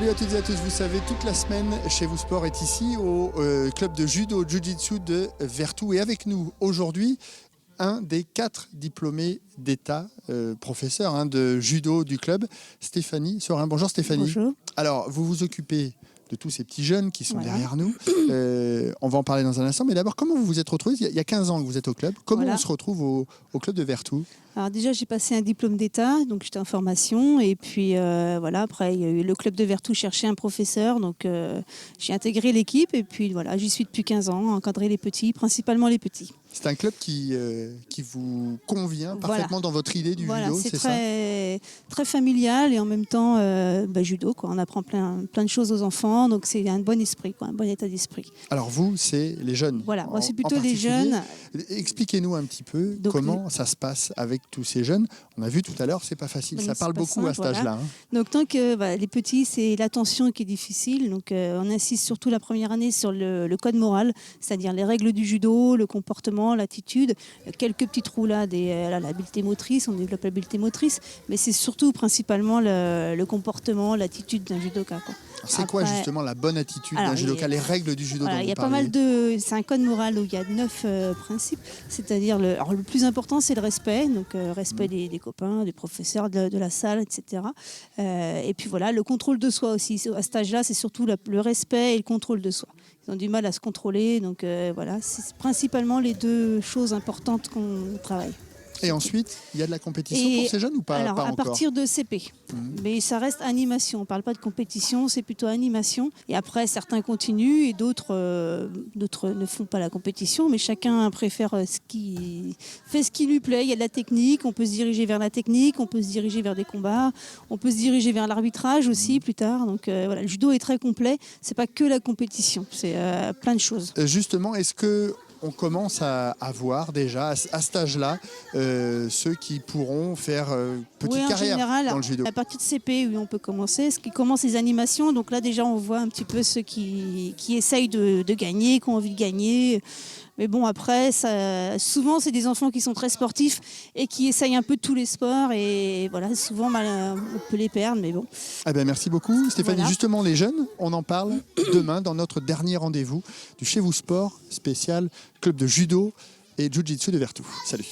Salut à toutes et à tous, vous savez, toute la semaine, Chez vous Sport est ici au club de judo Jiu-Jitsu de Vertou. Et avec nous aujourd'hui, un des 4 diplômés d'État, professeur de judo du club, Stéphanie Sorin. Bonjour Stéphanie. Bonjour. Alors, vous vous occupez de tous ces petits jeunes qui sont derrière nous. On va en parler dans un instant. Mais d'abord, comment vous vous êtes retrouvés? Il y a 15 ans que vous êtes au club. Comment on se retrouve au club de Vertou? Alors déjà, j'ai passé un diplôme d'État, donc j'étais en formation. Et puis voilà, après, il y a eu le club de Vertou cherchait un professeur. Donc j'ai intégré l'équipe. Et puis voilà, j'y suis depuis 15 ans, encadrer les petits, principalement les petits. C'est un club qui vous convient parfaitement dans votre idée du judo, c'est ça? C'est très familial et en même temps judo, quoi. On apprend plein de choses aux enfants, donc c'est un bon esprit, quoi, un bon état d'esprit. Alors vous, c'est les jeunes. Voilà, moi c'est plutôt les jeunes. Expliquez-nous un petit peu comment ça se passe avec tous ces jeunes. On a vu tout à l'heure, c'est pas facile, ça parle beaucoup à cet âge-là. Donc tant que les petits, c'est l'attention qui est difficile, donc on insiste surtout la première année sur le code moral, c'est-à-dire les règles du judo, le comportement, l'attitude, quelques petites roulades et l'habileté motrice, on développe l'habileté motrice, mais c'est surtout principalement le comportement, l'attitude d'un judoka, quoi. C'est quoi justement la bonne attitude d'un judoka, les règles du judo dont vous parlez? Il y a pas mal de... C'est un code moral où il y a 9 principes, c'est-à-dire le plus important c'est le respect, donc respect des copains, des professeurs, de la salle, etc. Et puis voilà, le contrôle de soi aussi. À cet âge-là, c'est surtout le respect et le contrôle de soi. Ils ont du mal à se contrôler, donc voilà, c'est principalement les 2 choses importantes qu'on travaille. Et ensuite, il y a de la compétition pour ces jeunes ou pas? Alors, pas à partir de CP. Mais ça reste animation. On ne parle pas de compétition, c'est plutôt animation. Et après, certains continuent et d'autres ne font pas la compétition. Mais chacun préfère ce qui lui plaît. Il y a de la technique, on peut se diriger vers la technique, on peut se diriger vers des combats, on peut se diriger vers l'arbitrage aussi plus tard. Donc voilà, le judo est très complet. Ce n'est pas que la compétition, c'est plein de choses. Justement, est-ce que on commence à voir déjà à cet âge-là ceux qui pourront faire petite carrière dans le judo? À partir de CP, oui, on peut commencer. Ce qui commence les animations, donc là déjà on voit un petit peu ceux qui essayent de gagner, qui ont envie de gagner. Mais bon, après, souvent, c'est des enfants qui sont très sportifs et qui essayent un peu tous les sports. Et voilà, souvent, on peut les perdre, mais bon. Eh bien, merci beaucoup, Stéphanie. Voilà. Justement, les jeunes, on en parle demain dans notre dernier rendez-vous du Chez vous Sport spécial club de judo et jiu-jitsu de Vertou. Salut.